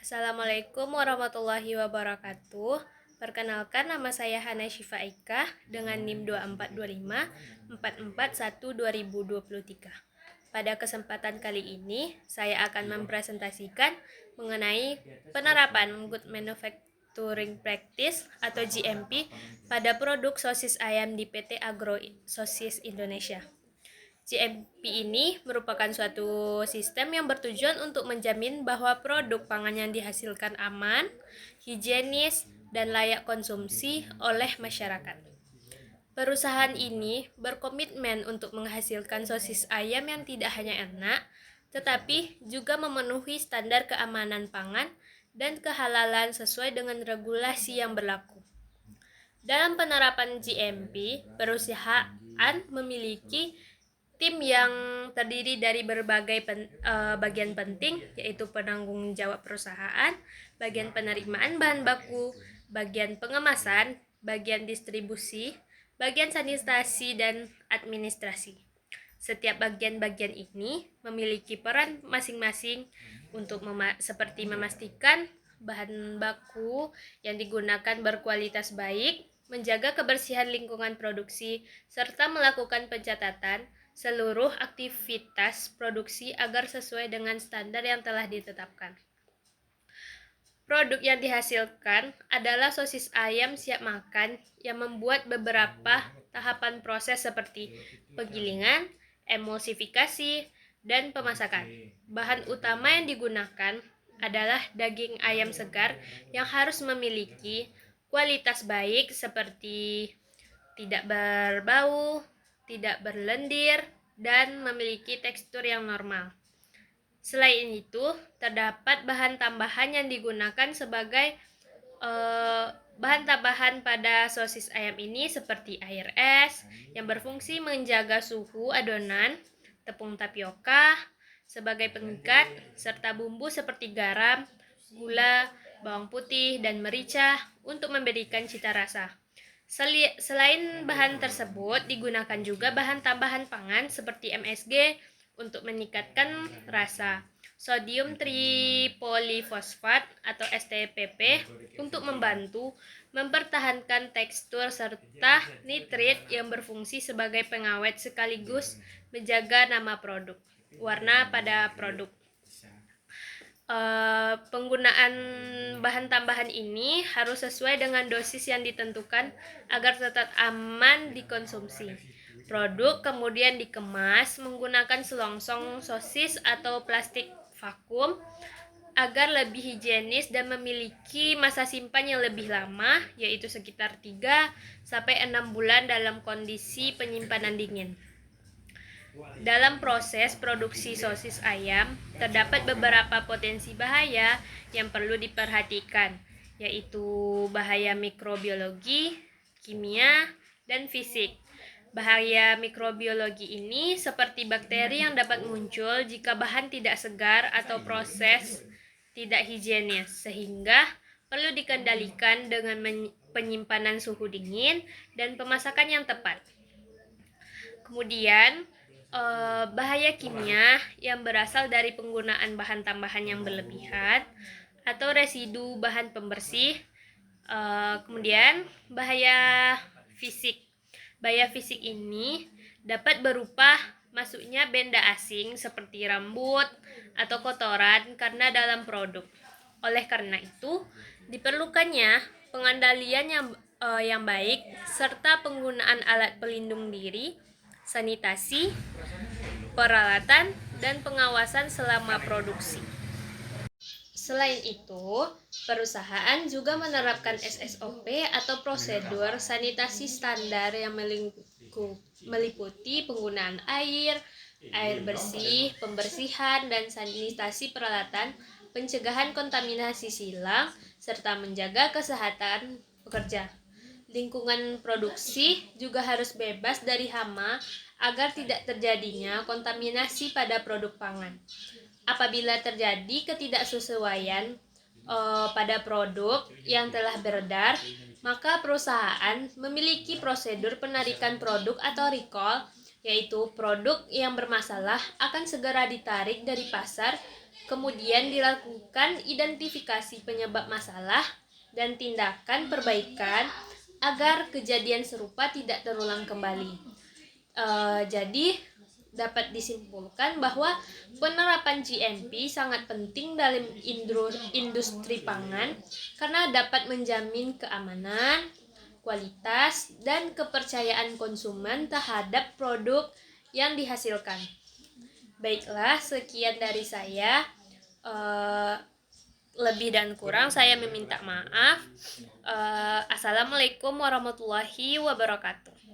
Assalamualaikum warahmatullahi wabarakatuh. Perkenalkan, nama saya Hana Syifa Ika dengan NIM 24254412 Pada kesempatan kali ini, saya akan mempresentasikan mengenai penerapan Good Manufacturing Practice atau GMP pada produk sosis ayam di PT Agro Sosis Indonesia. GMP ini merupakan suatu sistem yang bertujuan untuk menjamin bahwa produk pangan yang dihasilkan aman, higienis, dan layak konsumsi oleh masyarakat. Perusahaan ini berkomitmen untuk menghasilkan sosis ayam yang tidak hanya enak, tetapi juga memenuhi standar keamanan pangan dan kehalalan sesuai dengan regulasi yang berlaku. Dalam penerapan GMP, perusahaan memiliki tim yang terdiri dari berbagai bagian penting, yaitu penanggung jawab perusahaan, bagian penerimaan bahan baku, bagian pengemasan, bagian distribusi, bagian sanitasi, dan administrasi. Setiap bagian-bagian ini memiliki peran masing-masing untuk seperti memastikan bahan baku yang digunakan berkualitas baik, menjaga kebersihan lingkungan produksi, serta melakukan pencatatan seluruh aktivitas produksi agar sesuai dengan standar yang telah ditetapkan. Produk yang dihasilkan adalah sosis ayam siap makan yang membuat beberapa tahapan proses seperti penggilingan, emulsifikasi, dan pemasakan. Bahan utama yang digunakan adalah daging ayam segar yang harus memiliki kualitas baik seperti tidak berbau, tidak berlendir, dan memiliki tekstur yang normal. Selain itu, terdapat bahan tambahan yang digunakan sebagai bahan tambahan pada sosis ayam ini seperti air es yang berfungsi menjaga suhu adonan, tepung tapioka sebagai pengikat, serta bumbu seperti garam, gula, bawang putih, dan merica untuk memberikan cita rasa. Selain bahan tersebut, digunakan juga bahan tambahan pangan seperti MSG untuk meningkatkan rasa, sodium tripolifosfat atau STPP untuk membantu mempertahankan tekstur, serta nitrit yang berfungsi sebagai pengawet sekaligus menjaga nama produk, warna pada produk. Penggunaan bahan tambahan ini harus sesuai dengan dosis yang ditentukan agar tetap aman dikonsumsi. Produk kemudian dikemas menggunakan selongsong sosis atau plastik vakum agar lebih higienis dan memiliki masa simpan yang lebih lama, yaitu sekitar 3-6 bulan dalam kondisi penyimpanan dingin. Dalam proses produksi sosis ayam, terdapat beberapa potensi bahaya yang perlu diperhatikan, yaitu bahaya mikrobiologi, kimia, dan fisik. Bahaya mikrobiologi ini seperti bakteri yang dapat muncul jika bahan tidak segar atau proses tidak higienis, sehingga perlu dikendalikan dengan penyimpanan suhu dingin dan pemasakan yang tepat. Kemudian, bahaya kimia yang berasal dari penggunaan bahan tambahan yang berlebihan atau residu bahan pembersih. Kemudian, bahaya fisik. Bahaya fisik ini dapat berupa masuknya benda asing seperti rambut atau kotoran karena dalam produk. Oleh karena itu, diperlukannya pengendalian yang baik serta penggunaan alat pelindung diri, sanitasi, peralatan, dan pengawasan selama produksi. Selain itu, perusahaan juga menerapkan SSOP atau prosedur sanitasi standar yang meliputi penggunaan air bersih, pembersihan, dan sanitasi peralatan, pencegahan kontaminasi silang, serta menjaga kesehatan pekerja. Lingkungan produksi juga harus bebas dari hama agar tidak terjadinya kontaminasi pada produk pangan. Apabila terjadi ketidaksesuaian pada produk yang telah beredar, maka perusahaan memiliki prosedur penarikan produk atau recall, yaitu produk yang bermasalah akan segera ditarik dari pasar Kemudian dilakukan identifikasi penyebab masalah dan tindakan perbaikan agar kejadian serupa tidak terulang kembali. Jadi dapat disimpulkan bahwa penerapan GMP sangat penting dalam industri pangan karena dapat menjamin keamanan, kualitas, dan kepercayaan konsumen terhadap produk yang dihasilkan. Baiklah, sekian dari saya. Lebih dan kurang saya meminta maaf. Assalamualaikum warahmatullahi wabarakatuh.